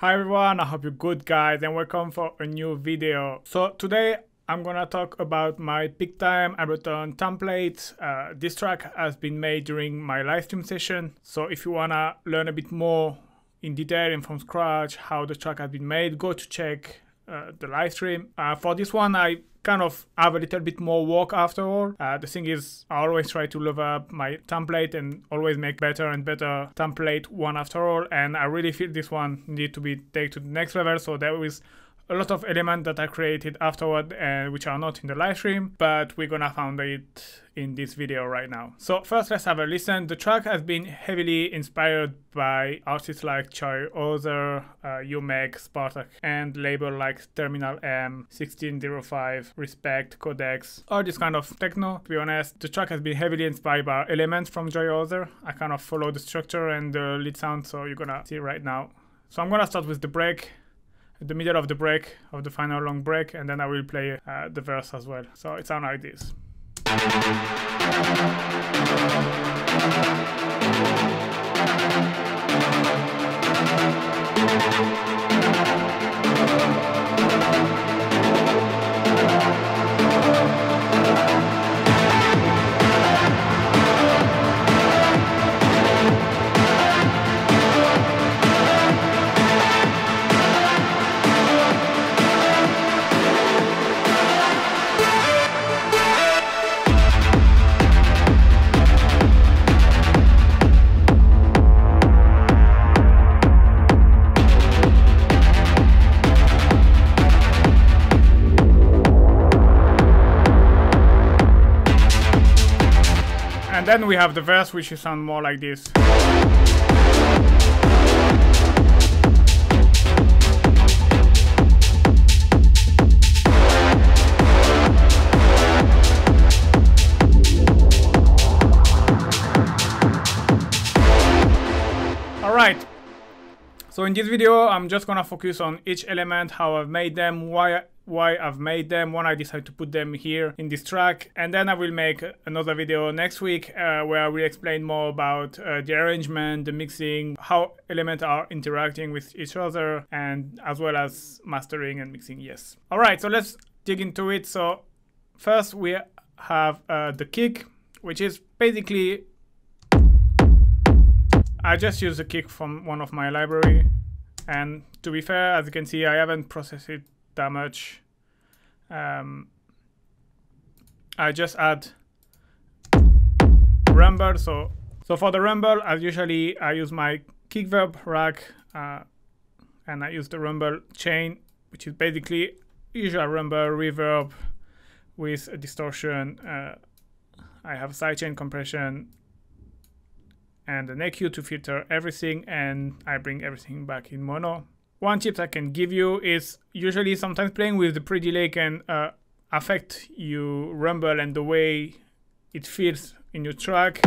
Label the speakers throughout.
Speaker 1: Hi everyone, I hope you're good guys and welcome for a new video. So today I'm gonna talk about my Peak Time Ableton template. This track has been made during my live stream session. So if you wanna learn a bit more in detail and from scratch how the track has been made, go to check the live stream. For this one I kind of have a little bit more work after all. The thing is, I always try to level up my template and always make better and better template one after all, and I really feel this one need to be taken to the next level. So there is a lot of elements that I created afterward and which are not in the live stream, but we're gonna find it in this video right now. So first let's have a listen. The track has been heavily inspired by artists like Joyhauser, UMEK, Spartaque, and label like Terminal M, 1605, Respekt, Codex, all this kind of techno. To be honest, the track has been heavily inspired by elements from Joyhauser. I kind of follow the structure and the lead sound, so you're gonna see right now. So I'm gonna start with the break, the middle of the break, of the final long break, and then I will play the verse as well. So it sounds like this. And then we have the verse, which will sound more like this. Alright, so in this video I'm just gonna focus on each element, how I've made them, why I've made them, when I decided to put them here in this track, and then I will make another video next week where I will explain more about the arrangement, the mixing, how elements are interacting with each other, and as well as mastering and mixing, yes. Alright, so let's dig into it. So first we have the kick, which is basically, I just use the kick from one of my library, and to be fair, as you can see, I haven't processed it that much. I just add rumble. So for the rumble, as usually I use my kick verb rack, and I use the rumble chain, which is basically usual rumble reverb with a distortion. I have sidechain compression and an EQ to filter everything, and I bring everything back in mono. One tip I can give you is usually sometimes playing with the pre-delay can affect your rumble and the way it feels in your track.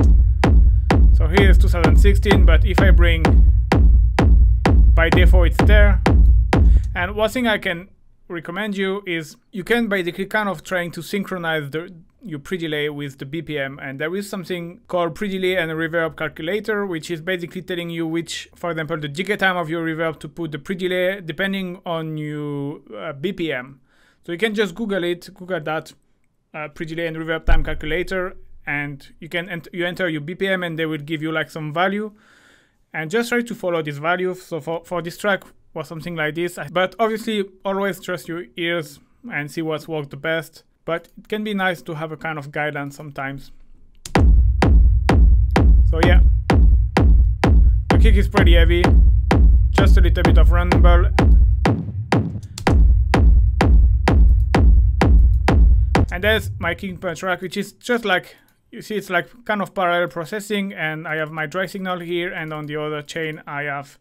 Speaker 1: So here is 2016, but if I bring, by default it's there. And one thing I can recommend you is you can basically kind of trying to synchronize your pre-delay with the BPM, and there is something called pre-delay and reverb calculator, which is basically telling you which, for example, the decay time of your reverb to put the pre-delay depending on your BPM. So you can just Google it, Google that pre-delay and reverb time calculator, and you can you enter your BPM and they will give you like some value, and just try to follow this value. So for this track was something like this, but obviously always trust your ears and see what's worked the best. But it can be nice to have a kind of guidance sometimes. So yeah, the kick is pretty heavy, just a little bit of rumble. And there's my kick punch track, which is just like, you see it's like kind of parallel processing, and I have my dry signal here, and on the other chain I have,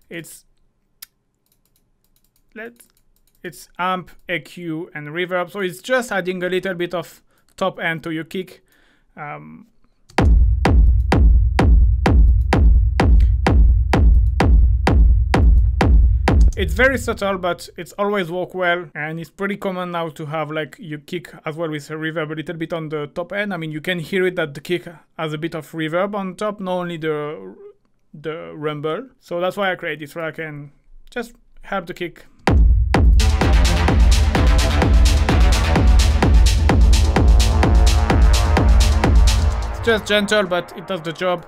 Speaker 1: it's amp, EQ, and reverb. So it's just adding a little bit of top end to your kick. It's very subtle, but it's always work well, and it's pretty common now to have like your kick as well with a reverb a little bit on the top end. I mean, you can hear it that the kick has a bit of reverb on top, not only the rumble. So that's why I create this track, and just help the kick. It's just gentle, but it does the job.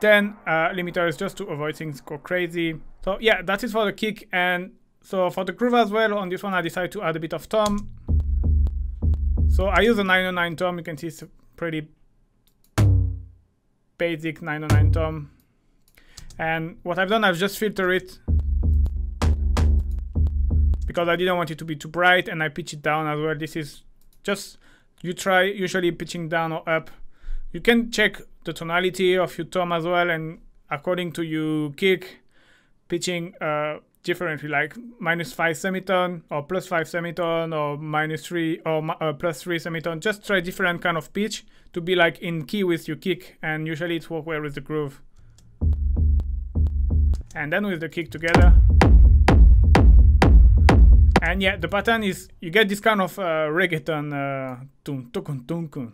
Speaker 1: Then limiter is just to avoid things go crazy. So yeah, that is for the kick. And so for the groove as well, on this one I decided to add a bit of tom. So I use a 909 tom. You can see it's a pretty basic 909 tom. And what I've done, I've just filtered it because I didn't want it to be too bright, and I pitch it down as well. This is just, you try usually pitching down or up. You can check the tonality of your tom as well, and according to your kick, pitching differently, like -5 semitone or +5 semitone or -3 or +3 semitone. Just try different kind of pitch to be like in key with your kick, and usually it works well with the groove. And then with the kick together. And yeah, the pattern is, you get this kind of reggaeton tun tukun tunkun.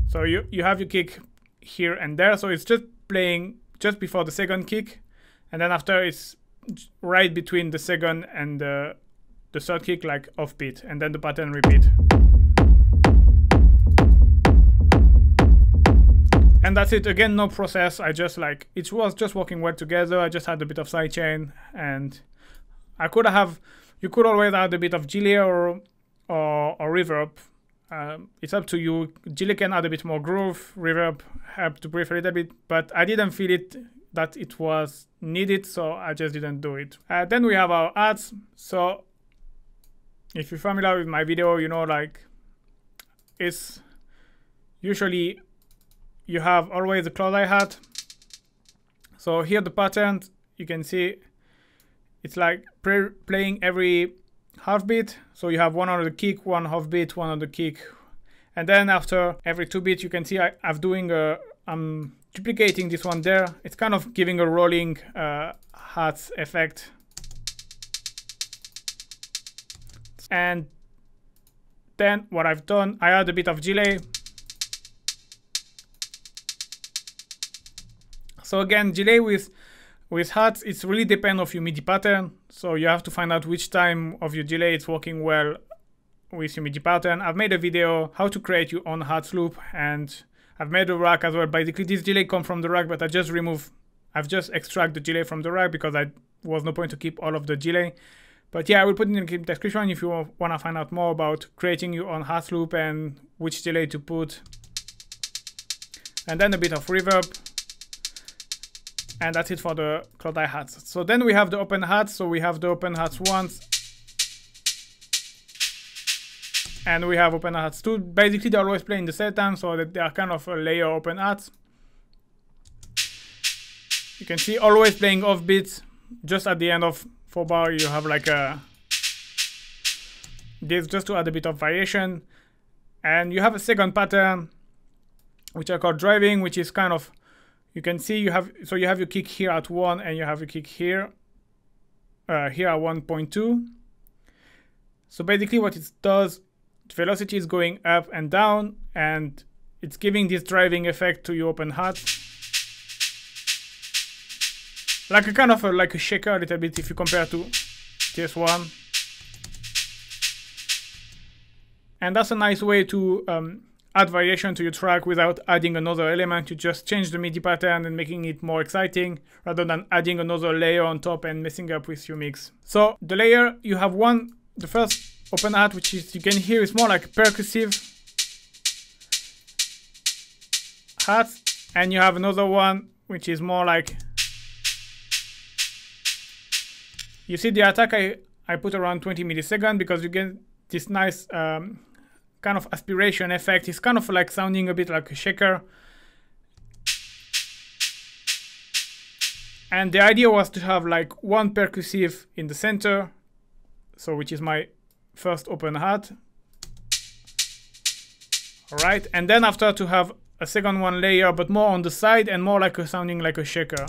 Speaker 1: So you have your kick here and there, so it's just playing just before the second kick, and then after it's right between the second and the third kick, like offbeat, and then the pattern repeat. And that's it. Again, no process. I just like, it was just working well together. I just had a bit of sidechain, and I could have, you could always add a bit of delay or reverb. It's up to you. Delay can add a bit more groove, reverb help to breathe a little bit, but I didn't feel it that it was needed, so I just didn't do it. Then we have our ads. So if you're familiar with my video, you know, like, it's usually you have always a close hi-hat. So here the pattern, you can see it's like playing every half beat. So you have one on the kick, one half beat, one on the kick. And then after every 2 beats, you can see I'm duplicating this one there. It's kind of giving a rolling hats effect. And then what I've done, I add a bit of delay. So again, delay with hats, it's really depend of your MIDI pattern. So you have to find out which time of your delay it's working well with your MIDI pattern. I've made a video how to create your own hats loop, and I've made a rack as well. Basically, this delay comes from the rack, but I've just extract the delay from the rack because I was no point to keep all of the delay. But yeah, I will put it in the description if you want to find out more about creating your own hats loop and which delay to put. And then a bit of reverb. And that's it for the cloud hi-hats. So then we have the open hats. So we have the open hats once. And we have open hats two. Basically, they always play in the same time, so that they are kind of a layer open hats. You can see always playing off beats. Just at the end of 4 bar, you have like this just to add a bit of variation. And you have a second pattern, which I call driving, which is kind of, you can see you have your kick here at 1 and you have your kick here here at 1.2. So basically what it does, the velocity is going up and down, and it's giving this driving effect to your open hat. Like a kind of like a shaker a little bit if you compare to this one. And that's a nice way to add variation to your track without adding another element. You just change the MIDI pattern and making it more exciting rather than adding another layer on top and messing up with your mix. So the layer, you have the first open hat, which is, you can hear, it's more like percussive hat, and you have another one which is more like, you see the attack I put around 20 milliseconds because you get this nice kind of aspiration effect. It's kind of like sounding a bit like a shaker. And the idea was to have like one percussive in the center, so which is my first open hat. All right, and then after to have a second one layer, but more on the side and more like sounding like a shaker.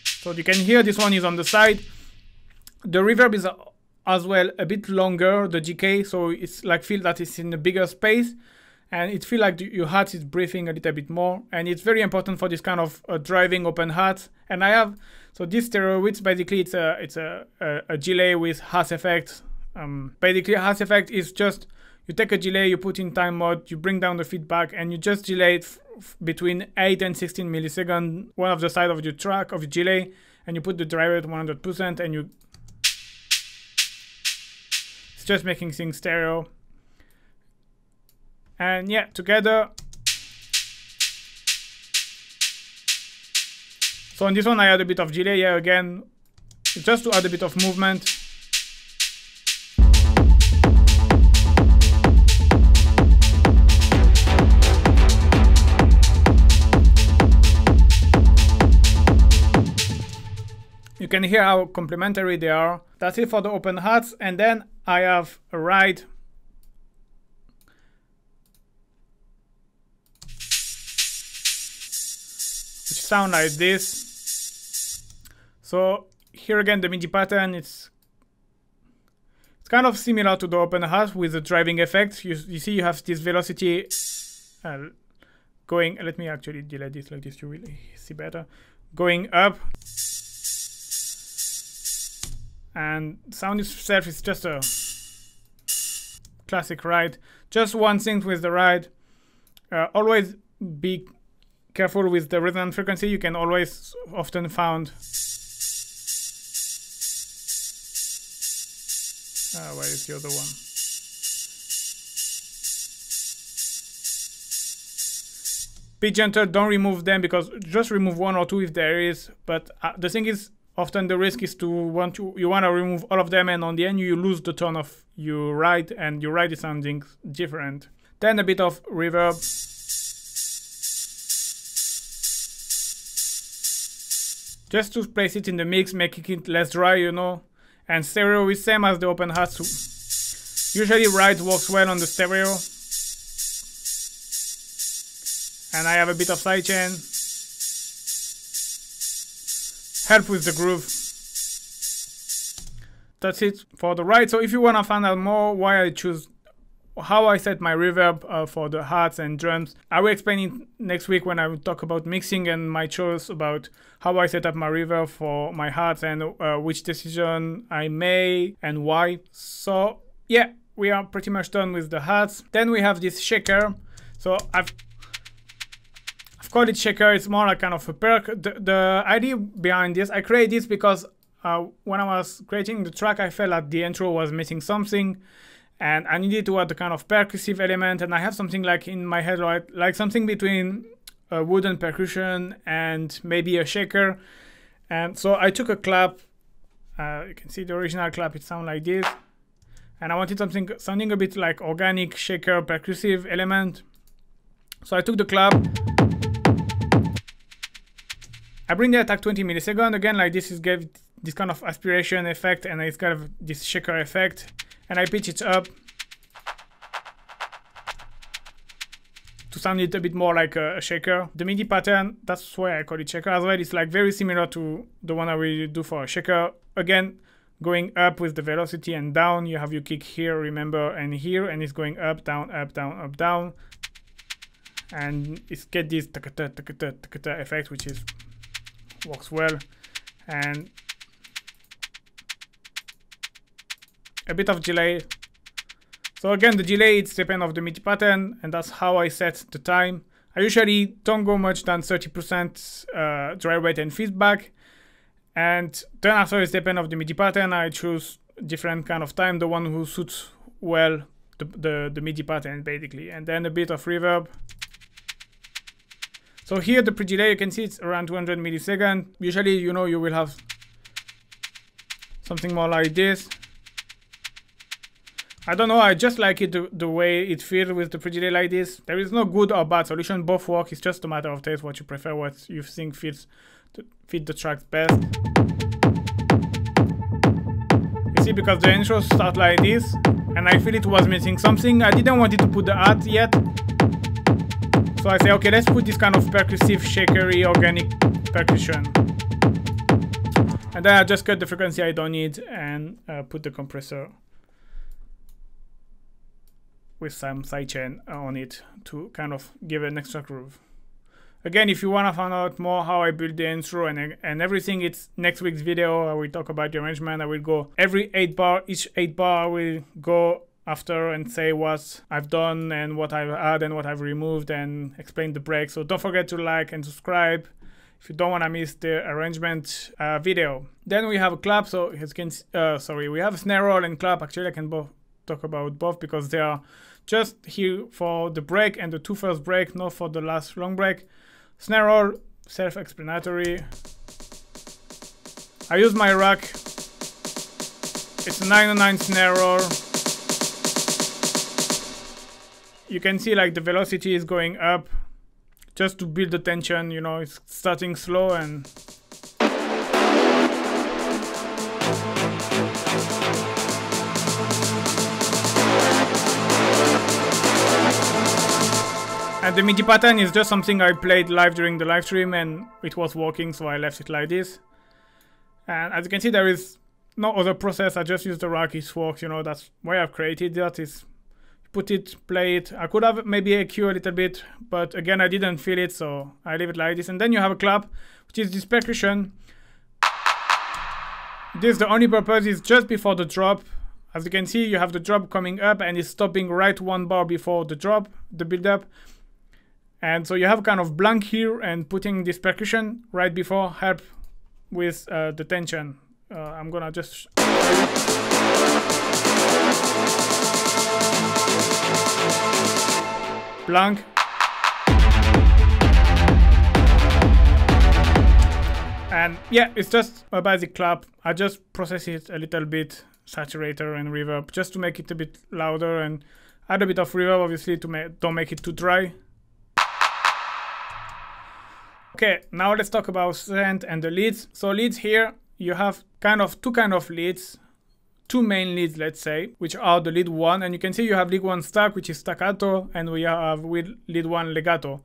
Speaker 1: So you can hear this one is on the side. The reverb is as well a bit longer, the GK, so it's like feel that it's in a bigger space. and it feels like your hat is breathing a little bit more, and it's very important for this kind of driving open hat. And I have, so this stereo width, basically it's a delay with harsh effect. Basically harsh effect is just, you take a delay, you put in time mode, you bring down the feedback, and you just delay it between 8 and 16 milliseconds, one of the side of your track, of your delay, and you put the driver at 100%, and you, it's just making things stereo. And yeah, together. So on this one I add a bit of delay here again, just to add a bit of movement. You can hear how complementary they are. That's it for the open hats, and then I have a ride. Which sound like this. So here again the MIDI pattern, it's kind of similar to the open hat with the driving effect. You see you have this velocity going, let me actually delay this like this, you will see better. Going up. And sound itself is just a classic ride. Just one thing with the ride. Always be careful with the resonant frequency. You can always often found. Where is the other one? Be gentle, don't remove them, because just remove one or two if there is. But the thing is, often the risk is you want to remove all of them, and on the end you lose the tone of your ride, and your ride is sounding different. Then a bit of reverb. Just to place it in the mix, making it less dry, you know. And stereo is same as the open hats. Usually ride works well on the stereo. And I have a bit of sidechain. Help with the groove. That's it for the ride. So if you want to find out more why I choose, how I set my reverb for the hats and drums, I will explain it next week when I will talk about mixing and my choice about how I set up my reverb for my hats and which decision I made and why. So yeah, we are pretty much done with the hats. Then we have this shaker. So I've called it shaker. It's more like kind of a perk. The idea behind this, I created this because when I was creating the track, I felt like the intro was missing something, and I needed to add a kind of percussive element. And I have something like in my head, right, like something between a wooden percussion and maybe a shaker. And so I took a clap. You can see the original clap. It sounds like this. And I wanted something sounding a bit like organic shaker percussive element. So I took the clap. I bring the attack 20 milliseconds. Again, like this is gave this kind of aspiration effect, and it's kind of this shaker effect. And I pitch it up to sound it a bit more like a shaker. The MIDI pattern, that's why I call it shaker as well. It's like very similar to the one I will do for a shaker. Again, going up with the velocity and down. You have your kick here, remember, and here, and it's going up, down, up, down, up, down. And it's get this effect, which is works well. And a bit of delay. So again, the delay, it's depend of the MIDI pattern, and that's how I set the time. I usually don't go much than 30% dry rate and feedback. And then after it's depend of the MIDI pattern, I choose different kind of time, the one who suits well the MIDI pattern basically. And then a bit of reverb. So here the pre-delay, you can see it's around 200 milliseconds. Usually, you know, you will have something more like this. I don't know, I just like it the way it feels with the pre-delay like this. There is no good or bad solution, both work. It's just a matter of taste, what you prefer, what you think fits fit the track best. You see, because the intro start like this, and I feel it was missing something. I didn't want it to put the art yet. So I say, okay, let's put this kind of percussive, shakery, organic percussion. And then I just cut the frequency I don't need and put the compressor with some sidechain on it to kind of give an extra groove. Again, if you want to find out more how I build the intro and everything, it's next week's video. I will talk about the arrangement. I will go every 8 bar. Each 8 bar I will go after and say what I've done and what I've added and what I've removed and explain the break. So don't forget to like and subscribe if you don't want to miss the arrangement video. Then we have a clap. So as you can we have a snare roll and clap. Actually, I can talk about both because they are just here for the break and the 2 first break, not for the last long break. Snare roll, self-explanatory. I use my rack. It's a 909 snare roll. You can see like the velocity is going up just to build the tension, you know, it's starting slow and the MIDI pattern is just something I played live during the live stream and it was working, so I left it like this. And as you can see, there is no other process. I just use the rack, it works, you know, that's why I've created that. Is put it, play it. I could have maybe EQ a little bit, but again, I didn't feel it, so I leave it like this. And then you have a clap, which is this percussion. This, the only purpose is just before the drop. As you can see, you have the drop coming up and it's stopping right 1 bar before the drop, the build up. And so you have kind of blank here, and putting this percussion right before help with the tension. I'm gonna just blank. And yeah, it's just a basic clap. I just process it a little bit, saturator and reverb, just to make it a bit louder and add a bit of reverb, obviously, to don't make it too dry. Okay, now let's talk about Synth and the leads. So leads here, you have two kind of leads, 2 main leads, let's say, which are the lead 1. And you can see you have lead 1 Stac, which is staccato, and we have with lead 1 legato.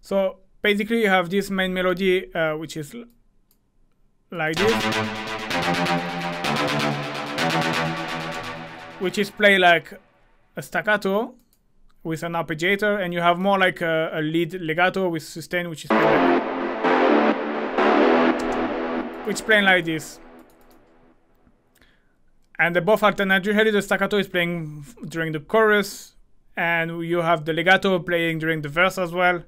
Speaker 1: So basically you have this main melody, which is like this, which is play like a staccato with an arpeggiator, and you have more like a lead legato with sustain, which is playing like this. And they both alternate. Usually the staccato is playing during the chorus, and you have the legato playing during the verse as well,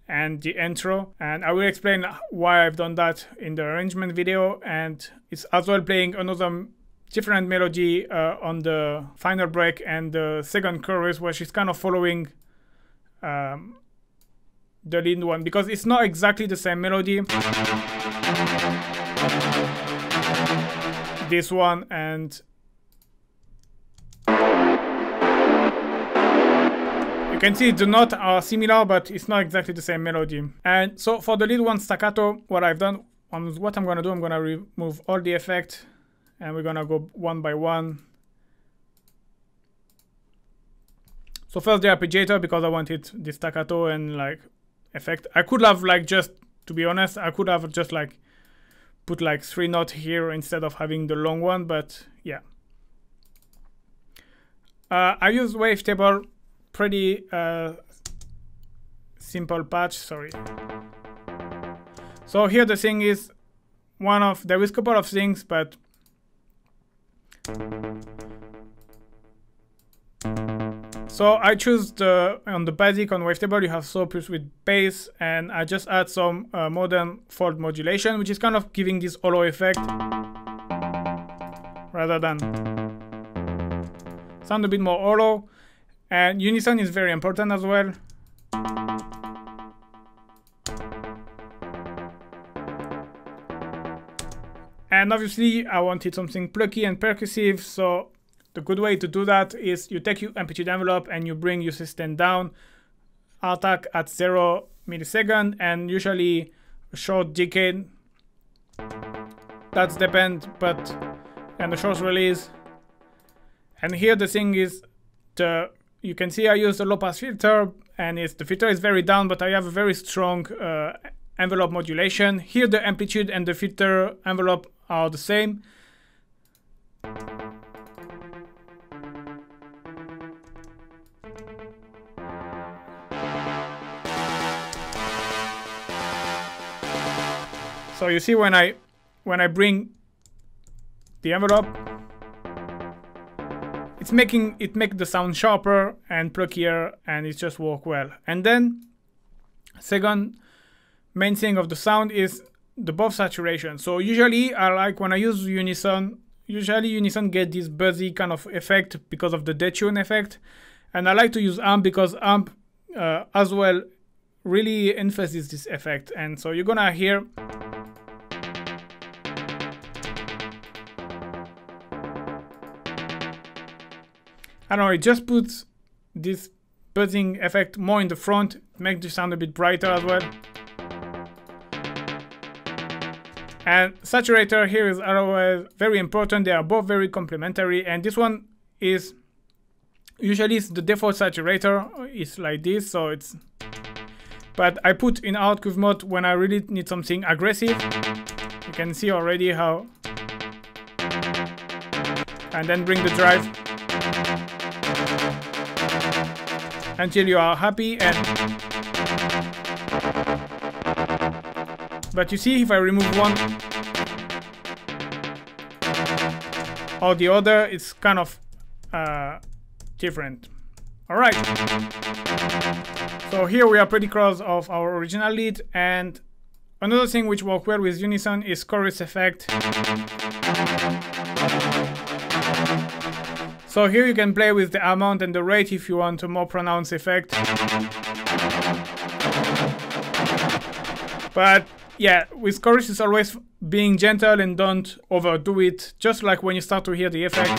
Speaker 1: and the intro. And I will explain why I've done that in the arrangement video. And it's as well playing another different melody on the final break and the second chorus, where she's kind of following the lead 1, because it's not exactly the same melody, this one, and you can see the notes are similar, but it's not exactly the same melody. And so for the lead 1 staccato, what I've done, what I'm gonna do, I'm gonna remove all the effect, and we're gonna go 1 by 1. So first the arpeggiator, because I wanted the staccato and like effect. I could have like just, to be honest, I could have just like put like 3 notes here instead of having the long one, but yeah. I use wavetable, pretty simple patch, sorry. So here the thing is, there is a couple of things, but so I choose on the basic on wavetable you have Sopus with bass, and I just add some modern fold modulation, which is kind of giving this hollow effect rather than sound a bit more hollow. And unison is very important as well. And obviously I wanted something plucky and percussive, so the good way to do that is you take your amplitude envelope and you bring your sustain down, attack at 0 millisecond, and usually a short decade. That's depend, and the short release. And here the thing is, you can see I use the low pass filter, and the filter is very down, but I have a very strong envelope modulation. Here the amplitude and the filter envelope are the same. So you see when I bring the envelope, it makes the sound sharper and pluckier, and it just works well. And then second main thing of the sound is the buff saturation. So usually I like when I use Unison, usually Unison get this buzzy kind of effect because of the detune effect, and I like to use Amp because Amp as well really emphasizes this effect. And so you're gonna hear I don't know, it just puts this buzzing effect more in the front, makes the sound a bit brighter as well. And saturator here is always very important. They are both very complementary, and this one is usually the default saturator is like this, so it's, but I put in hard curve mode when I really need something aggressive. You can see already how, and then bring the drive until you are happy. And but you see, if I remove one or the other, it's kind of different. Alright, so here we are pretty close of our original lead, and another thing which works well with Unison is chorus effect. So here you can play with the amount and the rate if you want a more pronounced effect. But yeah, with chorus it's always being gentle and don't overdo it, just like when you start to hear the effect.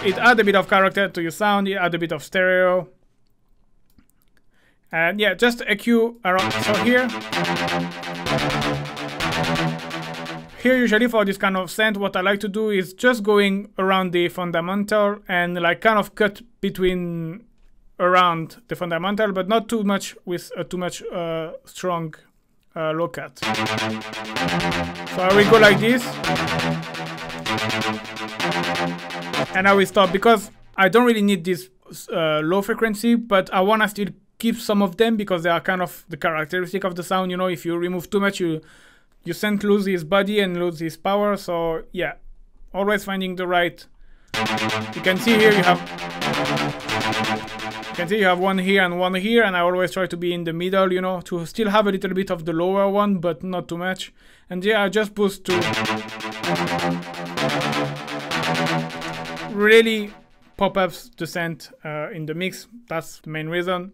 Speaker 1: It adds a bit of character to your sound, it adds a bit of stereo. And yeah, just EQ around. So here usually for this kind of synth, what I like to do is just going around the fundamental and like kind of cut between around the fundamental, but not too much with too much strong low cut. So I will go like this, and I will stop because I don't really need this low frequency, but I want to still keep some of them because they are kind of the characteristic of the sound. You know, if you remove too much, your synth loses his body and loses his power. So yeah, always finding the right. You can see here you have one here and one here, and I always try to be in the middle, you know, to still have a little bit of the lower one, but not too much. And yeah, I just boost to really pop up the synth in the mix. That's the main reason.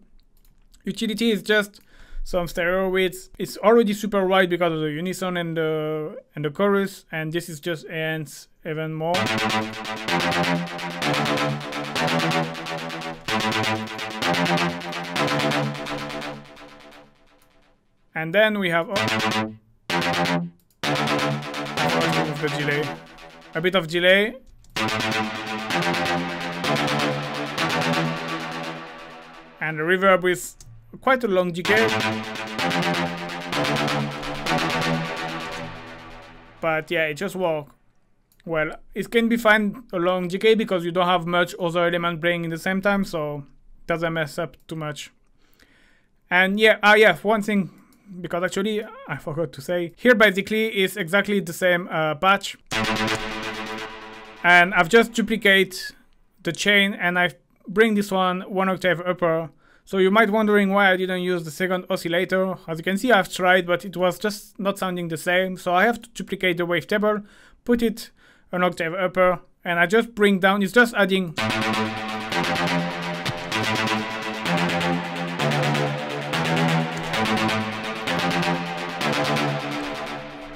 Speaker 1: Utility is just some stereo widths. It's already super wide because of the Unison and the chorus, and this is just enhance even more. And then we have the delay, a bit of delay. And the reverb with quite a long decay. But yeah, it just works. Well, it can be fine a long decay because you don't have much other element playing in the same time, so it doesn't mess up too much. And yeah, yeah, one thing, because actually I forgot to say, here basically is exactly the same patch. And I've just duplicated the chain and I bring this one octave upper. So you might wondering why I didn't use the second oscillator. As you can see, I've tried, but it was just not sounding the same. So I have to duplicate the wavetable, put it an octave upper, and I just bring down. It's just adding.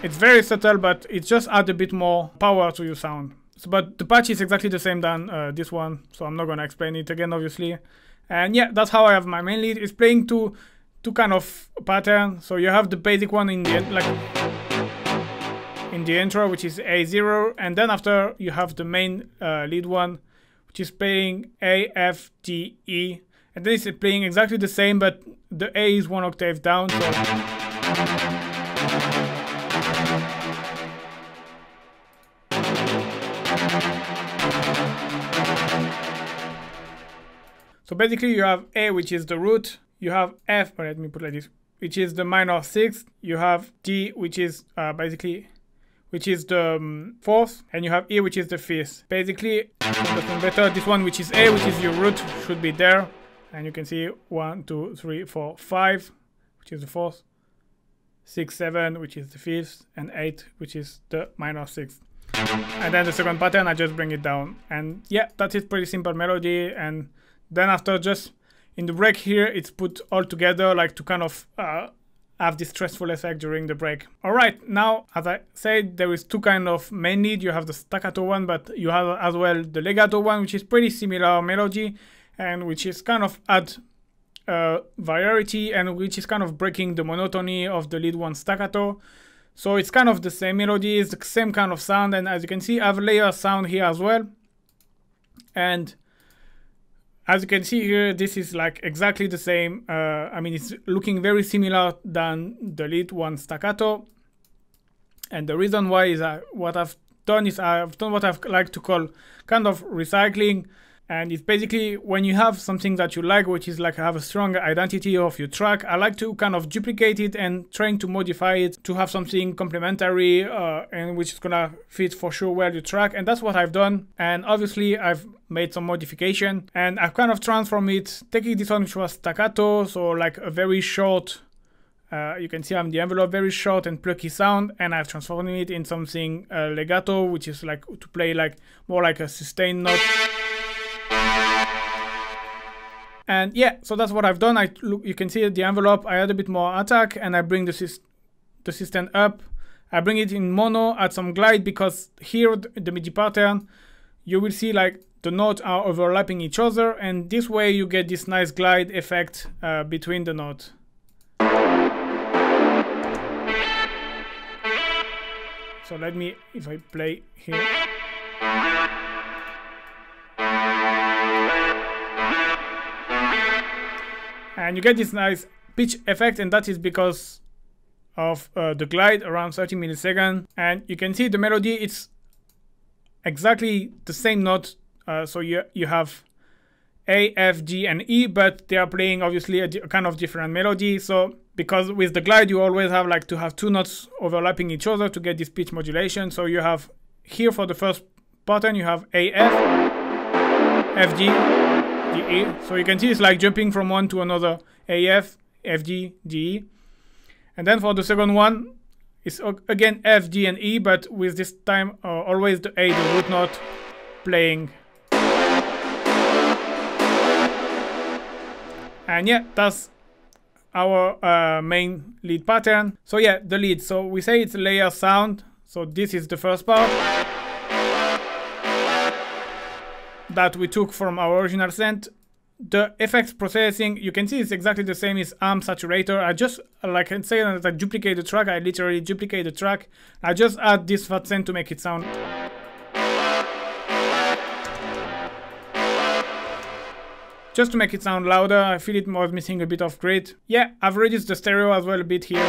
Speaker 1: It's very subtle, but it just adds a bit more power to your sound. So, but the patch is exactly the same than this one, so I'm not gonna explain it again, obviously. And yeah, that's how I have my main lead. It's playing two kind of pattern. So you have the basic one in the like in the intro, which is A0, and then after you have the main lead one, which is playing A, F, D, E, and then it's playing exactly the same, but the A is one octave down. So basically you have A, which is the root, you have F, or let me put like this, which is the minor 6th. You have D, which is which is the 4th, and you have E, which is the 5th. Basically, to understand better, this one, which is A, which is your root, should be there. And you can see 1, 2, 3, 4, 5, which is the 4th, 6, 7, which is the 5th, and 8, which is the minor 6th. And then the second pattern, I just bring it down. And yeah, that is pretty simple melody. And then after, just in the break here, it's put all together, like to kind of have this stressful effect during the break. All right, now, as I said, there is two kind of main lead. You have the staccato one, but you have as well the legato one, which is pretty similar melody, and which is kind of add variety, and which is kind of breaking the monotony of the lead one staccato. So it's kind of the same melody, it's the same kind of sound, and as you can see, I have a layer sound here as well. And as you can see here, this is like exactly the same. I mean, it's looking very similar than the lead one staccato. And the reason why is what I've done is I've done what I like to call kind of recycling. And it's basically when you have something that you like, which is like have a strong identity of your track, I like to kind of duplicate it and trying to modify it to have something complementary and which is gonna fit for sure well your track. And that's what I've done. And obviously I've made some modification and I've kind of transformed it, taking this one which was staccato, so like a very short, you can see on the envelope, very short and plucky sound, and I've transformed it in something legato, which is like to play like more like a sustained note. And yeah, so that's what I've done. You can see the envelope, I add a bit more attack and I bring the system up. I bring it in mono, add some glide, because here the MIDI pattern, you will see like the notes are overlapping each other, and this way you get this nice glide effect between the notes. So let me, if I play here. And you get this nice pitch effect, and that is because of the glide around 30 milliseconds. And you can see the melody, it's exactly the same note. So you have A, F, G, and E, but they are playing obviously a kind of different melody. So because with the glide, you always have like to have two notes overlapping each other to get this pitch modulation. So you have here for the first pattern, you have A, F, F, G, D, E. So you can see it's like jumping from one to another, A, F, F, G, D, E. And then for the second one, it's again F, G, and E, but with this time always the A, the root note, playing. And yeah, that's our main lead pattern. So yeah, the lead. So we say it's a layer sound. So this is the first part that we took from our original synth. The effects processing, you can see it's exactly the same as Amp Saturator. I just, like I say that I duplicate the track, I literally duplicate the track. I just add this fat synth to make it sound. Just to make it sound louder. I feel it was missing a bit of grit. Yeah, I've reduced the stereo as well a bit here.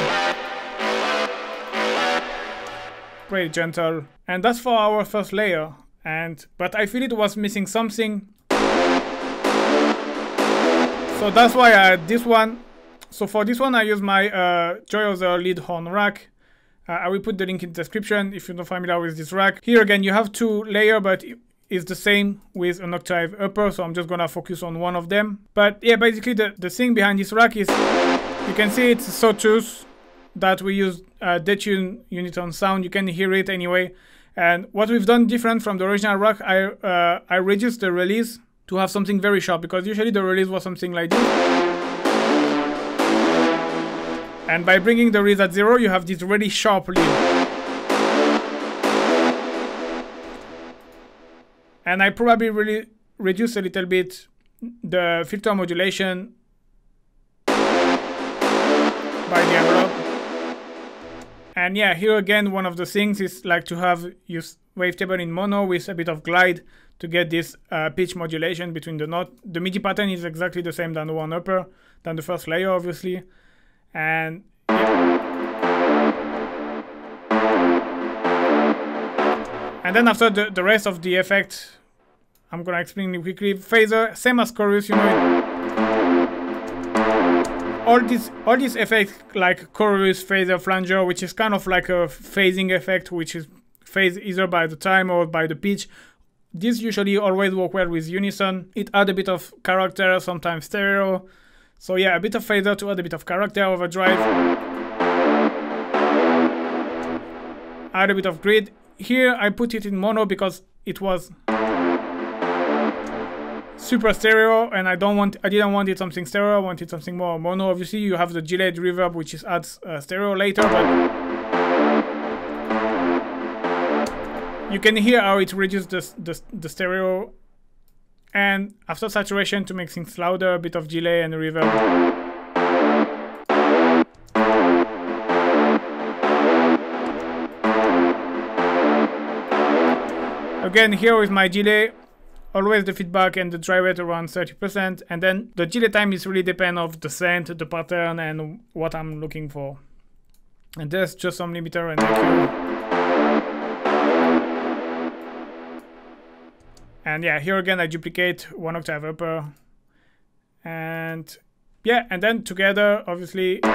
Speaker 1: Pretty gentle. And that's for our first layer. But I feel it was missing something. So that's why I had this one. So for this one, I use my Joyhauser lead horn rack. I will put the link in the description if you're not familiar with this rack. Here again, you have two layers, but it's the same with an octave upper. So I'm just gonna focus on one of them. But yeah, basically the thing behind this rack is, you can see it's a sawtooth that we use detune unison sound. You can hear it anyway. And what we've done different from the original rack, I reduced the release to have something very sharp, because usually the release was something like this. And by bringing the release at 0, you have this really sharp lead. And I probably really reduced a little bit the filter modulation by the envelope. And yeah, here again, one of the things is like to have use wavetable in mono with a bit of glide to get this pitch modulation between the note. The MIDI pattern is exactly the same than the one upper, than the first layer, obviously. And yeah. And then after the rest of the effect, I'm gonna explain it quickly. Phaser, same as chorus, you know. all these effects like chorus, phaser, flanger, which is kind of like a phasing effect, which is phased either by the time or by the pitch. These usually always work well with unison. It adds a bit of character, sometimes stereo. So yeah, a bit of phaser to add a bit of character, overdrive. Add a bit of grid. Here I put it in mono because it was super stereo, and I didn't want it something stereo. I wanted something more mono. Obviously, you have the delayed reverb, which adds stereo later, but you can hear how it reduces the stereo. And after saturation, to make things louder, a bit of delay and reverb. Again, here with my delay, always the feedback and the dry rate around 30%, and then the delay time is really depend of the scent, the pattern, and what I'm looking for. And there's just some limiter and EQ. And yeah, here again I duplicate 1 octave upper, and yeah, and then together obviously they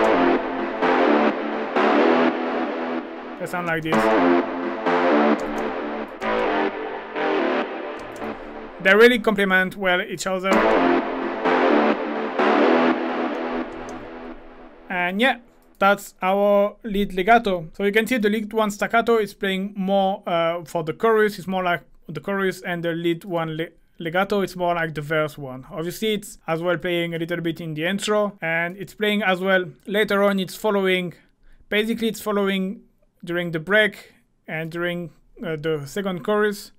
Speaker 1: sound like this. They really complement well each other. And yeah, that's our lead legato. So you can see the lead one staccato is playing more for the chorus. It's more like the chorus, and the lead one legato, it's more like the verse one. Obviously, it's as well playing a little bit in the intro, and it's playing as well later on. It's following, basically it's following during the break and during the second chorus.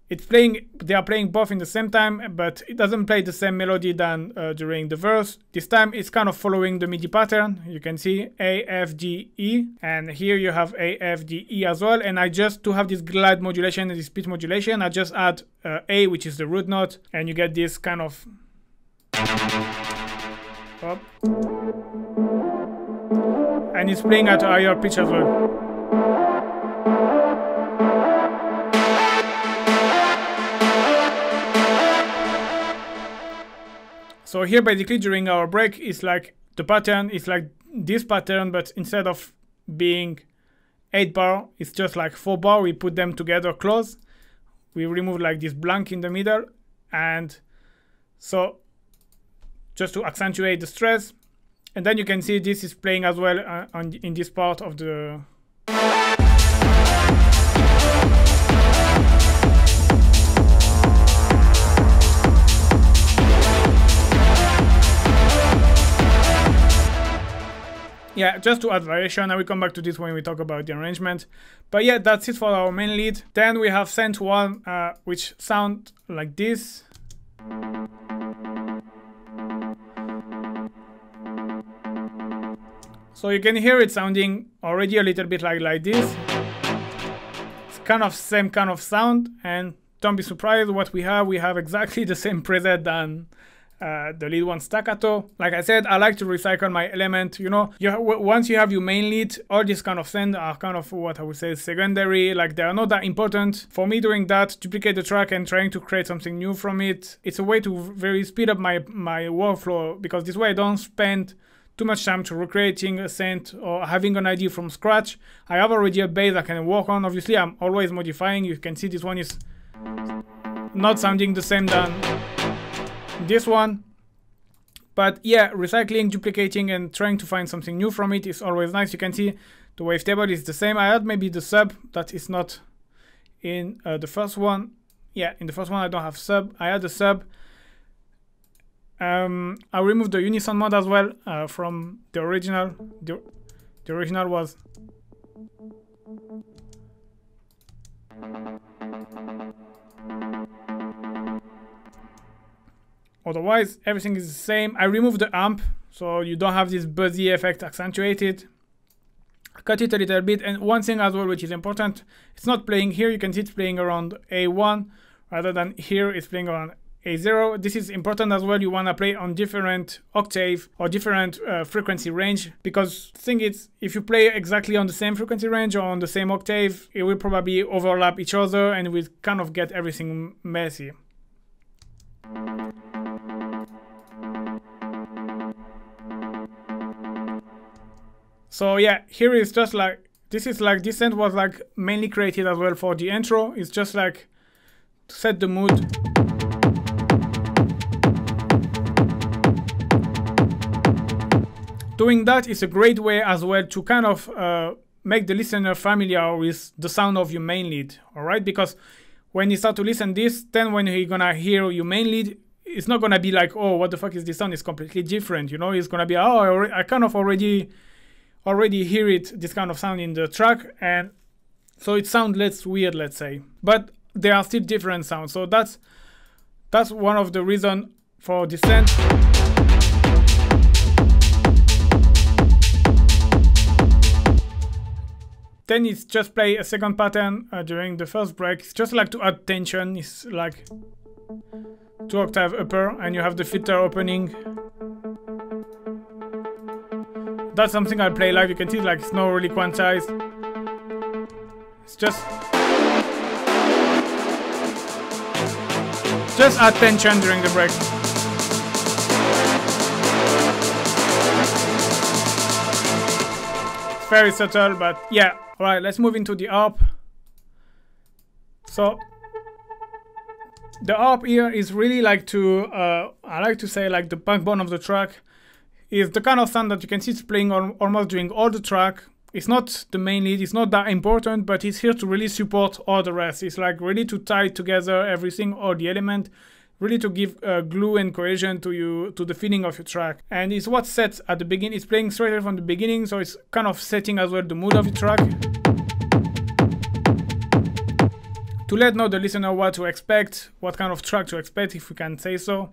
Speaker 1: It's playing, they are playing both in the same time, but it doesn't play the same melody than during the verse. This time it's kind of following the MIDI pattern. You can see A, F, G, E, and here you have A, F, G, E as well. And I just, to have this glide modulation and this pitch modulation, I just add A, which is the root note, and you get this kind of up. And it's playing at a higher pitch as well. So here basically during our break, it's like the pattern is like this pattern, but instead of being 8 bar, it's just like 4 bar. We put them together close. We remove like this blank in the middle, and so just to accentuate the stress. And then you can see this is playing as well in this part of the yeah, just to add variation. I will come back to this when we talk about the arrangement. But yeah, that's it for our main lead. Then we have Synth 1, which sound like this. So you can hear it sounding already a little bit like this. It's kind of same kind of sound, and don't be surprised what we have. We have exactly the same preset than the lead one staccato. Like I said, I like to recycle my element. You know, once you have your main lead, all these kind of synths are kind of what I would say secondary. Like they are not that important. For me, doing that, duplicate the track and trying to create something new from it, it's a way to very speed up my workflow, because this way I don't spend too much time to recreating a synth or having an idea from scratch. I have already a base I can work on. Obviously, I'm always modifying. You can see this one is not sounding the same than this one, but yeah, recycling, duplicating, and trying to find something new from it is always nice. You can see the wavetable is the same. I had maybe the sub that is not in the first one. Yeah, in the first one I don't have sub. I had the sub. I removed the unison mode as well from the original. The original was otherwise, everything is the same. I removed the amp, so you don't have this buzzy effect accentuated. I cut it a little bit, and one thing as well which is important, it's not playing here. You can see it's playing around A1, rather than here it's playing around A0. This is important as well. You want to play on different octave or different frequency range, because the thing is, if you play exactly on the same frequency range or on the same octave, it will probably overlap each other and will kind of get everything messy. So yeah, here is just like, this is like, this synth was like mainly created as well for the intro. It's just like to set the mood. Doing that is a great way as well to kind of make the listener familiar with the sound of your main lead, alright? Because when you start to listen this, then when he's gonna hear your main lead, it's not gonna be like, oh, what the fuck is this sound? It's completely different, you know? It's gonna be, oh, I kind of already hear it, this kind of sound in the track, and so it sounds less weird, let's say. But there are still different sounds, so that's one of the reasons for this synth. Then it's just play a second pattern during the first break. It's just like to add tension. It's like 2 octaves upper, and you have the filter opening. That's something I'll play live. You can see like it's not really quantized. It's just add tension during the break. It's very subtle, but yeah. Alright, let's move into the ARP. So the ARP here is really like to, I like to say like the backbone of the track. Is the kind of sound that you can see it's playing almost during all the track. It's not the main lead, it's not that important, but it's here to really support all the rest. It's like really to tie together everything, all the element, really to give glue and cohesion to the feeling of your track. And it's what sets at the beginning. It's playing straight away from the beginning, so it's kind of setting as well the mood of the track. To let know the listener what to expect, what kind of track to expect, if we can say so.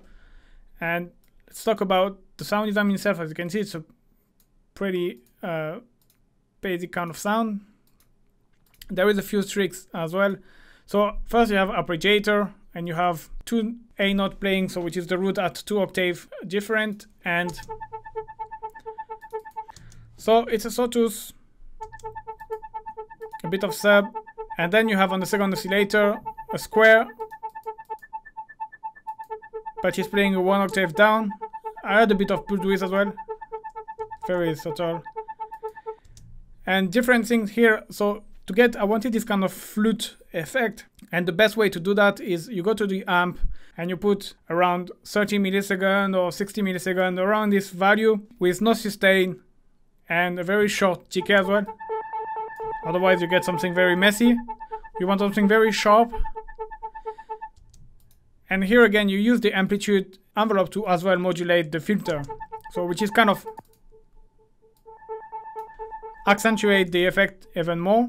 Speaker 1: And let's talk about the sound design itself. As you can see, it's a pretty basic kind of sound. There is a few tricks as well. So first you have arpeggiator, and you have 2 A note playing, so which is the root at 2 octaves different, and so it's a sawtooth, a bit of sub, and then you have on the second oscillator a square, but he's playing a 1 octave down. I had a bit of pull width as well, very subtle, and different things here. So to get, I wanted this kind of flute effect, and the best way to do that is you go to the amp and you put around 30 milliseconds or 60 milliseconds around this value with no sustain and a very short decay as well. Otherwise you get something very messy. You want something very sharp. And here again you use the amplitude envelope to as well modulate the filter, so which is kind of accentuate the effect even more.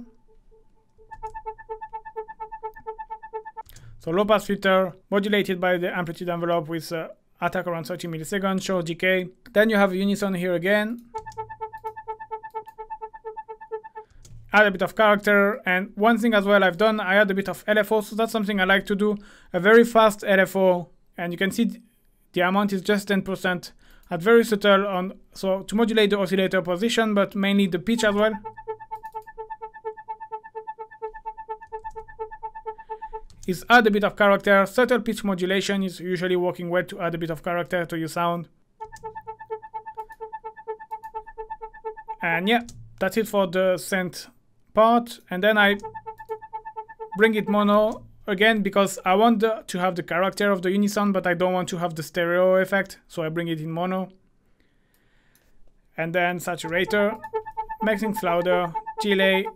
Speaker 1: So low pass filter modulated by the amplitude envelope with attack around 30 milliseconds, short decay. Then you have a unison here again. Add a bit of character, and one thing as well I've done, I add a bit of LFO, so that's something I like to do, a very fast LFO, and you can see the amount is just 10%, at very subtle on, so to modulate the oscillator position, but mainly the pitch as well. Is add a bit of character. Subtle pitch modulation is usually working well to add a bit of character to your sound. And yeah, that's it for the synth part. And then I bring it mono again because I want to have the character of the unison, but I don't want to have the stereo effect, so I bring it in mono. And then saturator, make things louder, delay.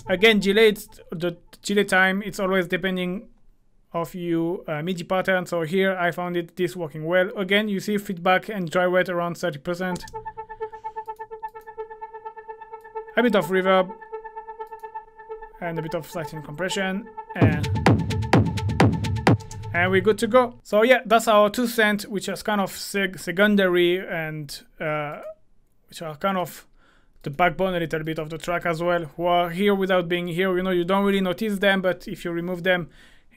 Speaker 1: Again, delay, the delay time, it's always depending of your MIDI pattern. So here I found this working well. Again, you see feedback and dry wet around 30%. A bit of reverb and a bit of slight compression, and we're good to go. So yeah, that's our 2 cents, which is kind of secondary and which are kind of the backbone a little bit of the track as well, who are here without being here. You know, you don't really notice them, but if you remove them,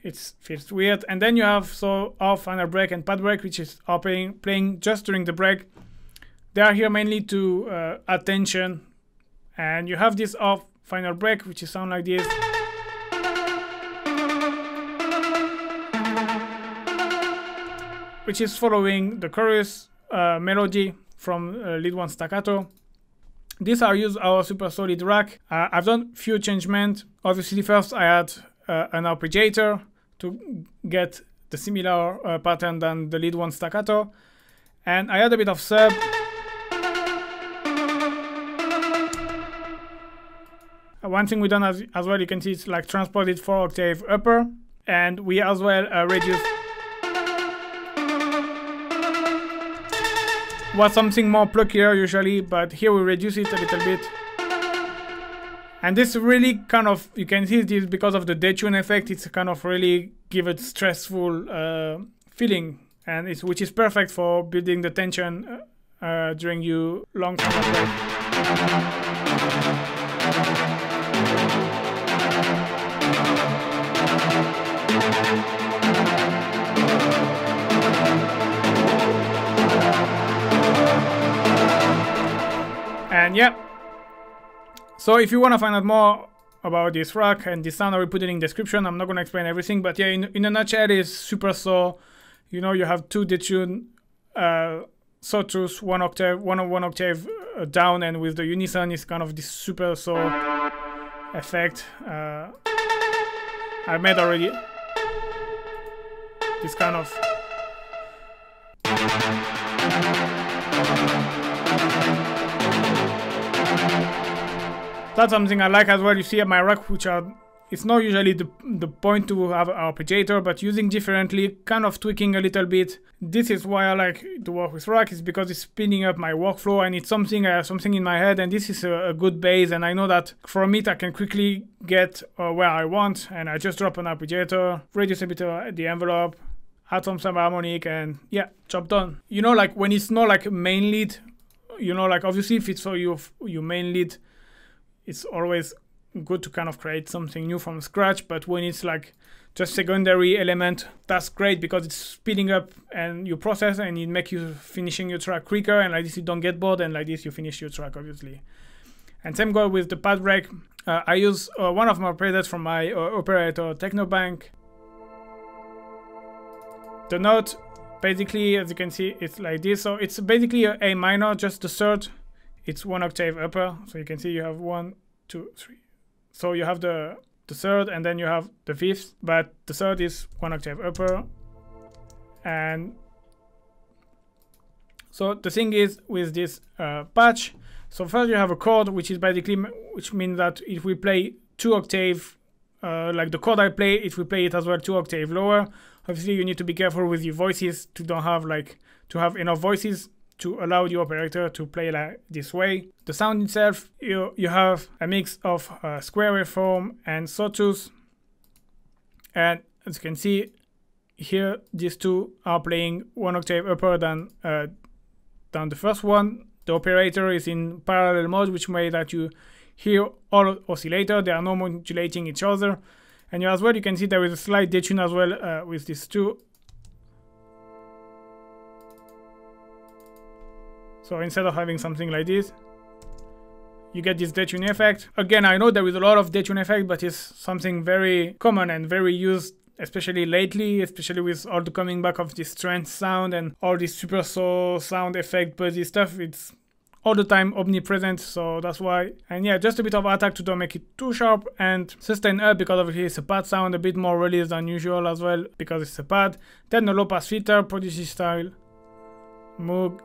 Speaker 1: it feels weird. And then you have so Arp Final Break and Pad Break, which is playing just during the break. They are here mainly to add tension. And you have this Arp Final Break, which is sound like this. Which is following the chorus melody. from lead one staccato. This I use our super solid rack. I've done few changements. Obviously, first I had an arpeggiator to get the similar pattern than the lead one staccato, and I had a bit of sub. One thing we done as well, you can see it's like transposed 4 octave upper, and we as well reduce was something more pluckier usually, but here we reduce it a little bit. And this really kind of, you can see this because of the detune effect, it's kind of really give it stressful feeling, and which is perfect for building the tension during your long final break. And yeah, so if you want to find out more about this rack and this sound, I will put it in the description. I'm not going to explain everything, but yeah, in a nutshell, it's super saw. You know, you have 2 detune sawtooth, one octave down, and with the unison, it's kind of this super saw effect. I made already this kind of. That's something I like as well. You see at my rack, which are, it's not usually the point to have an arpeggiator, but using differently, kind of tweaking a little bit. This is why I like to work with rack, is because it's speeding up my workflow, and it's something in my head, and this is a good base, and I know that from it I can quickly get where I want, and I just drop an arpeggiator, reduce a bit the envelope, add some subharmonic, and yeah, job done. You know, like when it's not like main lead, you know, like obviously if it's for your main lead, it's always good to kind of create something new from scratch, but when it's like just secondary element, that's great because it's speeding up and your process, and it makes you finishing your track quicker, and like this you don't get bored, and like this you finish your track obviously. And same goes with the pad break. I use one of my presets from my operator Techno Bank. The note, basically, as you can see, it's like this. So it's basically a A minor, just the third. It's 1 octave upper. So you can see you have 1, 2, 3. So you have the third, and then you have the fifth, but the third is 1 octave upper. And so the thing is with this patch, so first you have a chord, which is basically, which means that if we play 2 octave, like the chord I play, if we play it as well 2 octave lower, obviously you need to be careful with your voices to don't have like, to have enough voices to allow the operator to play like this way. The sound itself, you have a mix of square waveform and sawtooth, and as you can see here, these two are playing 1 octave upper than the first one. The operator is in parallel mode, which means that you hear all oscillator, they are not modulating each other. And as well, you can see there is a slight detune as well with these two. So instead of having something like this, you get this detune effect. Again, I know there is a lot of detune effect, but it's something very common and very used, especially lately, especially with all the coming back of this trance sound and all this super saw sound effect, buzzy stuff. It's all the time omnipresent, so that's why. And yeah, just a bit of attack to don't make it too sharp, and sustain up because obviously it's a pad sound, a bit more released than usual as well because it's a pad. Then the low pass filter, Prodigy style, Moog.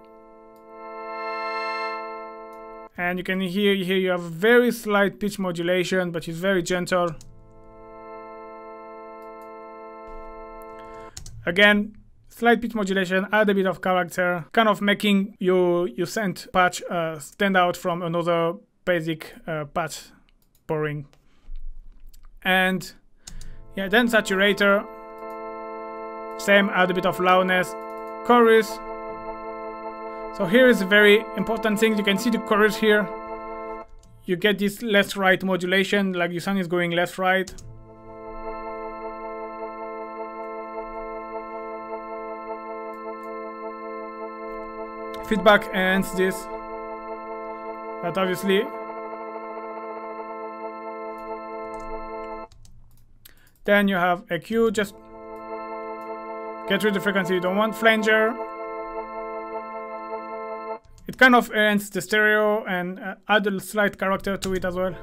Speaker 1: And you can hear here you have very slight pitch modulation, but it's very gentle. Again, slight pitch modulation, add a bit of character, kind of making your synth patch stand out from another basic patch boring. And yeah, then saturator, same, add a bit of loudness, chorus. So here is a very important thing. You can see the chorus here. You get this left-right modulation, like your sound is going left-right. Feedback ends this, but obviously then you have EQ, just get rid of the frequency you don't want, flanger, it kind of enhances the stereo and add a slight character to it as well.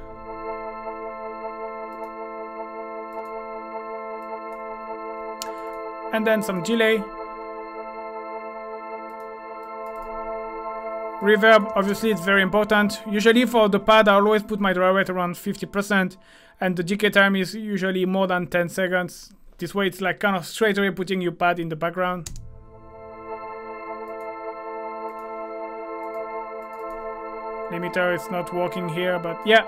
Speaker 1: And then some delay. Reverb, obviously it's very important. Usually for the pad I always put my dry rate around 50% and the decay time is usually more than 10 seconds. This way it's like kind of straight away putting your pad in the background. Limiter is not working here, but yeah.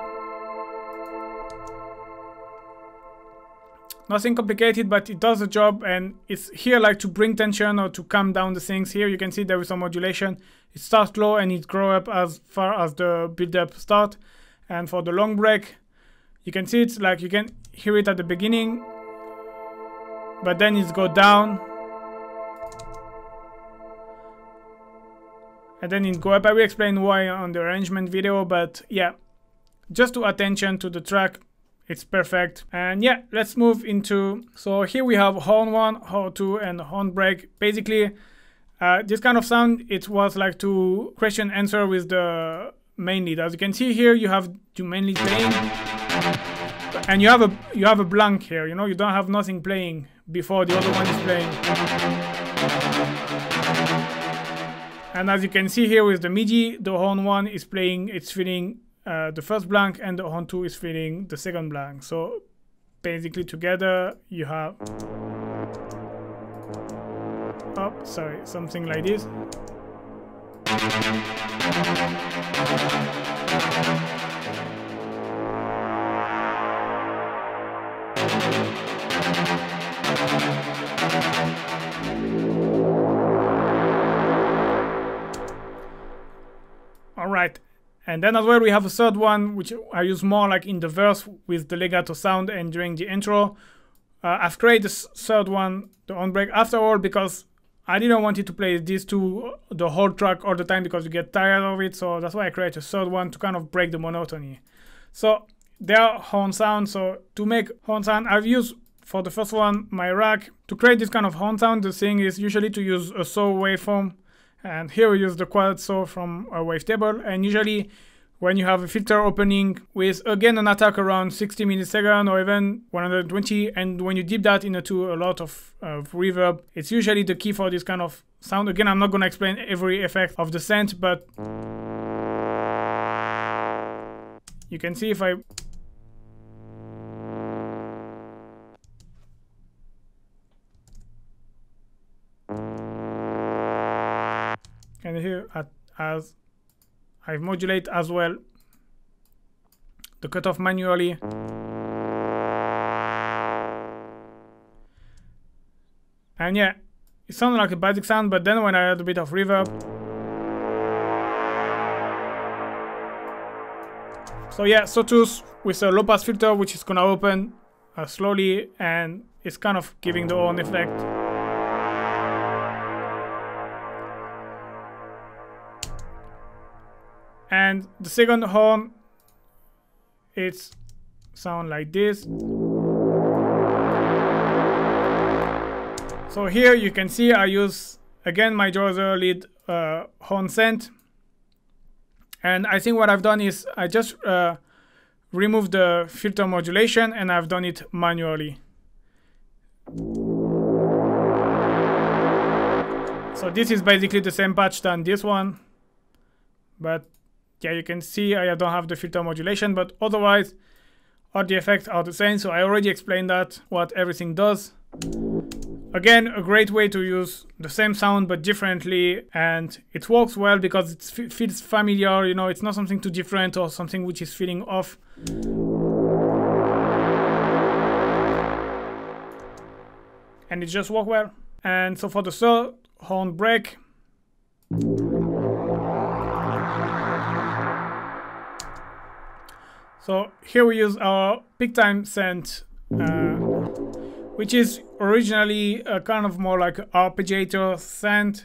Speaker 1: Nothing complicated, but it does the job, and it's here like to bring tension or to calm down the things. Here you can see there is some modulation. It starts low and it grows up as far as the build-up start. And for the long break, you can see it's like you can hear it at the beginning, but then it goes down. And then it go up. I will explain why on the arrangement video, but yeah, just to attention to the track, it's perfect. And yeah, let's move into, so here we have horn 1, horn 2, and horn break. Basically, this kind of sound, it was like to question answer with the main lead. As you can see here, you have two main lead playing, and you have a blank here. You know, you don't have nothing playing before the other one is playing. And as you can see here with the MIDI, the horn 1 is playing, it's filling the first blank, and the horn 2 is filling the second blank. So basically together you have, oh sorry, something like this. All right. And then as well we have a third one, which I use more like in the verse with the legato sound and during the intro. I've created this third one, the on break, after all, because I didn't want it to play these two the whole track all the time because you get tired of it. So that's why I created a third one to kind of break the monotony. So there are horn sound. So to make horn sound, I've used for the first one my rack. To create this kind of horn sound, the thing is usually to use a saw waveform. And here we use the quad saw from a wavetable. And usually when you have a filter opening with, again, an attack around 60 milliseconds or even 120, and when you dip that into a lot of reverb, it's usually the key for this kind of sound. Again, I'm not going to explain every effect of the synth, but you can see if I... And here, as I modulate as well the cutoff manually. And yeah, it sounds like a basic sound, but then when I add a bit of reverb. So yeah, sawtooth with a low pass filter, which is gonna open slowly, and it's kind of giving the own effect. And the second horn, it's sound like this. So here you can see I use again my Joyhauser lead horn synth, and I think what I've done is I just removed the filter modulation and I've done it manually. So this is basically the same patch than this one, but yeah, you can see I don't have the filter modulation, but otherwise all the effects are the same. So I already explained that, what everything does. Again, a great way to use the same sound but differently, and it works well because it feels familiar, you know, it's not something too different or something which is feeling off. And it just works well. And so for the third horn break, so here we use our Peak Time Synth, which is originally a kind of more like an arpeggiator synth.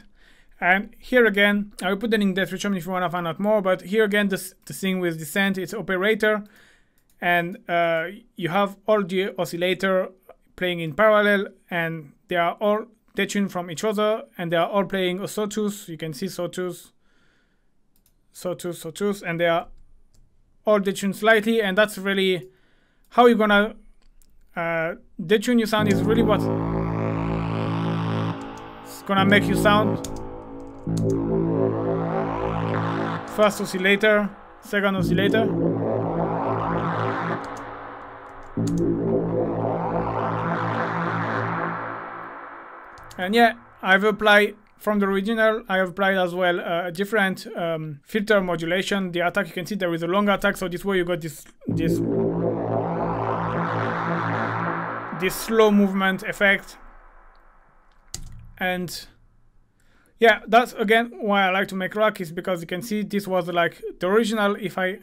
Speaker 1: And here again, I will put the link in the description if you want to find out more, but here again, the thing with the synth, it's operator, and you have all the oscillator playing in parallel, and they are all detached from each other, and they are all playing a sawtooth. You can see sawtooth sawtooth, and they are all detuned slightly, and that's really how you're gonna detune your sound. Is really what's gonna make you sound. First oscillator, second oscillator. And yeah, I've applied from the original, I have applied as well a different filter modulation. The attack, you can see there is a long attack, so this way you got this slow movement effect. And yeah, that's again why I like to make rack, is because you can see this was like the original. If I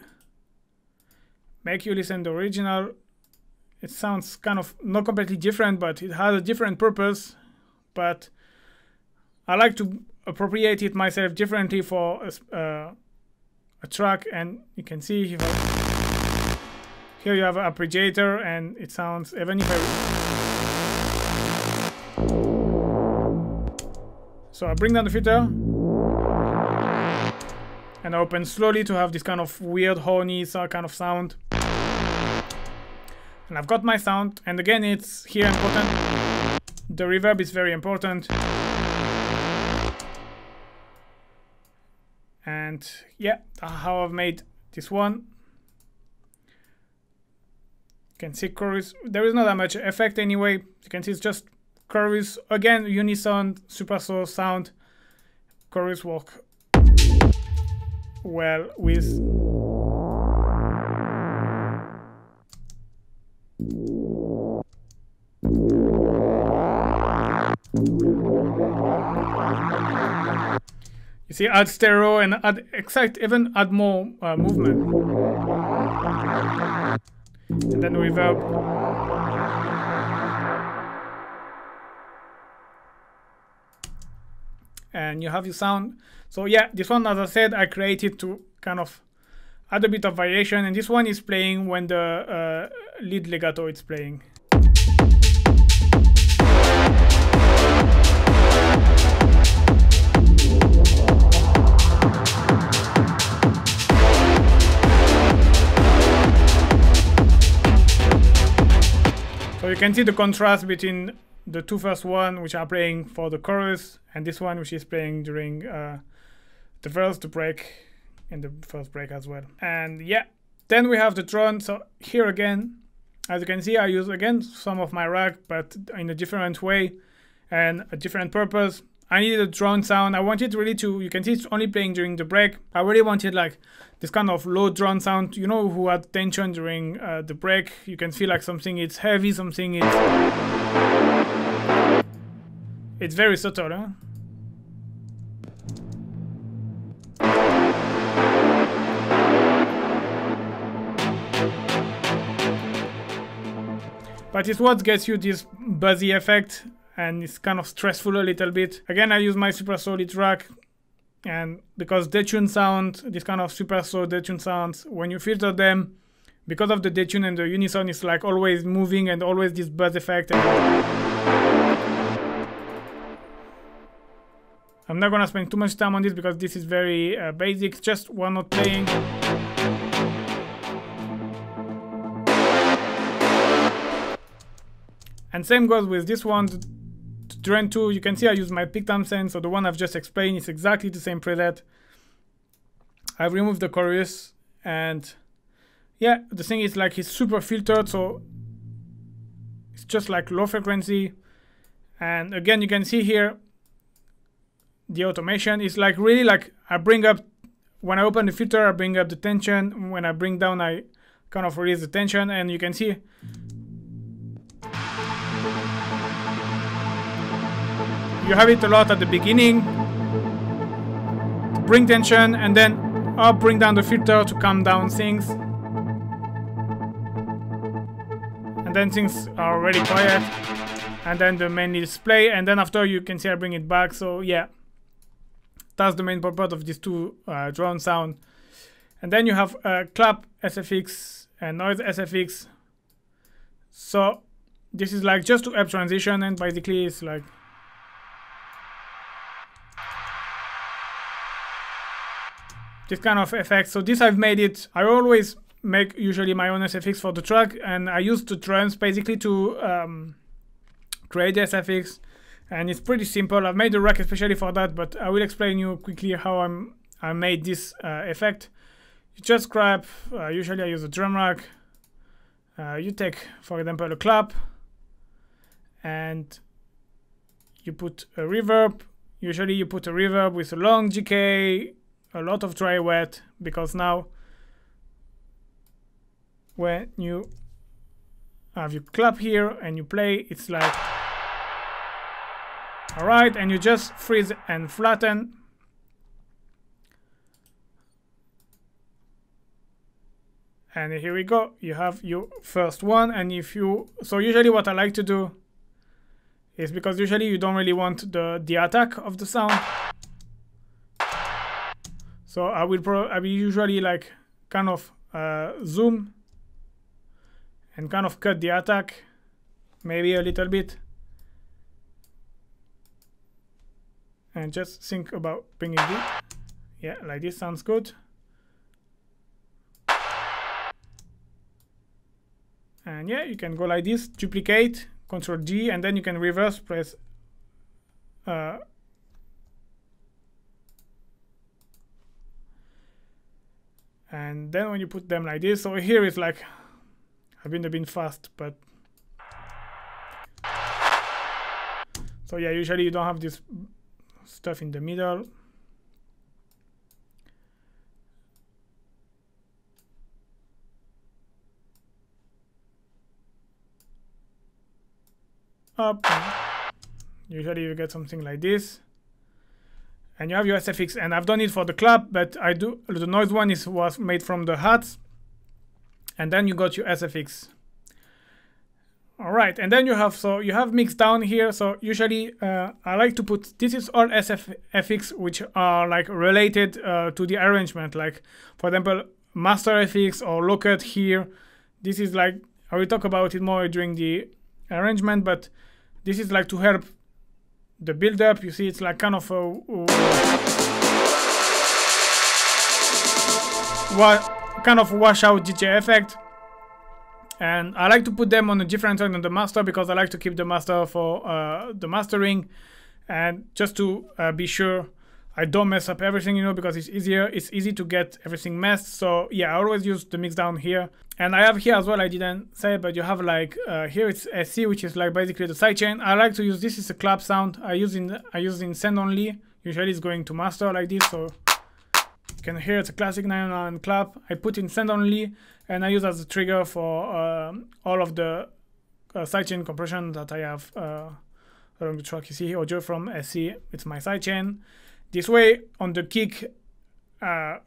Speaker 1: make you listen to the original, it sounds kind of not completely different, but it has a different purpose. But I like to appropriate it myself differently for a track. And you can see here you have an arpeggiator, and it sounds, even if so I bring down the filter and I open slowly to have this kind of weird horny kind of sound. And I've got my sound, and again it's here important. The reverb is very important. And yeah, how I've made this one. You can see chorus. There is not that much effect anyway. You can see it's just chorus. Again, unison, super saw sound. Chorus work well with you see, add stereo and add even add more movement. And then reverb. And you have your sound. So yeah, this one, as I said, I created to kind of add a bit of variation. And this one is playing when the lead legato is playing. So you can see the contrast between the two first one, which are playing for the chorus, and this one, which is playing during the verse, the break, and the first break as well. And yeah, then we have the drone. So here again, as you can see, I use again some of my rack, but in a different way and a different purpose. I needed a drone sound. I wanted really to, you can see it's only playing during the break. I really wanted like this kind of low drone sound, you know, who had tension during the break. You can feel like something it's heavy, something it's very subtle, huh? But it's what gets you this buzzy effect, and it's kind of stressful a little bit. Again, I use my super solid rack, and because detune sound, this kind of super slow detune sounds, when you filter them, because of the detune and the unison, it's like always moving and always this buzz effect. I'm not gonna spend too much time on this because this is very basic, just one note playing. And same goes with this one. Drone 2, you can see I use my Peak Time Techno, so the one I've just explained is exactly the same preset. I've removed the chorus, and yeah, the thing is like it's super filtered, so it's just like low frequency. And again, you can see here the automation is like really like I bring up, when I open the filter, I bring up the tension. When I bring down, I kind of release the tension, and you can see you have it a lot at the beginning, bring tension, and then I'll bring down the filter to calm down things. And then things are already quiet. And then the main display, and then after you can see I bring it back. So yeah, that's the main purpose of these two drone sound. And then you have clap SFX and noise SFX. So this is like just to help transition, and basically it's like this kind of effect. So this I've made it. I always make usually my own SFX for the track, and I use the drums basically to create the SFX, and it's pretty simple. I've made the rack especially for that, but I will explain you quickly how I made this effect. You just grab, usually I use a drum rack. You take, for example, a clap, and you put a reverb. Usually you put a reverb with a long decay, a lot of dry wet, because now when you have your clap here and you play, it's like, alright, and you just freeze and flatten. And here we go, you have your first one. And if you, so usually what I like to do is, because usually you don't really want the attack of the sound, so I will usually like kind of zoom and kind of cut the attack, maybe a little bit, and just think about bringing it. Yeah, like this sounds good. And yeah, you can go like this, duplicate, Control G, and then you can reverse press and then when you put them like this, so here is like, I've been a bit fast, but so yeah, usually you don't have this stuff in the middle. Up, usually you get something like this, and you have your SFX. And I've done it for the clap, but I do the noise one was made from the hats, and then you got your SFX. All right, and then you have Mixdown here. So usually I like to put, this is all SFX which are like related to the arrangement, like for example master FX or low cut here. This is like, I will talk about it more during the arrangement, but this is like to help the build up. You see, it's like kind of a kind of washout DJ effect, and I like to put them on a different side than the master, because I like to keep the master for the mastering, and just to be sure I don't mess up everything, you know, because it's easy to get everything messed. So yeah, I always use the Mixdown here. And I have here as well, I didn't say, but you have like here it's SC, which is like basically the sidechain. I like to use, this is a clap sound. I use in send only. Usually it's going to master like this, so you can hear it's a classic 909 clap. I put in send only, and I use as a trigger for all of the sidechain compression that I have along the track. You see here, audio from SC, it's my sidechain. This way, on the kick,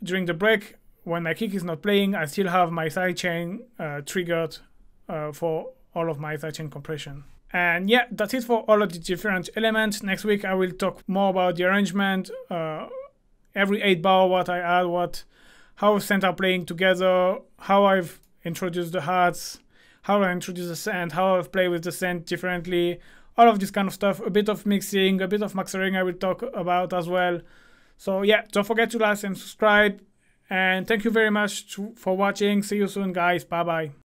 Speaker 1: during the break, when my kick is not playing, I still have my sidechain triggered for all of my sidechain compression. And yeah, that's it for all of the different elements. Next week, I will talk more about the arrangement, every 8 bar, what I add, how synths are playing together, how I've introduced the hats, how I introduce the synth, how I've played with the synth differently, all of this kind of stuff, a bit of mixing, a bit of mastering I will talk about as well. So yeah, don't forget to like and subscribe. And thank you very much for watching. See you soon, guys. Bye bye.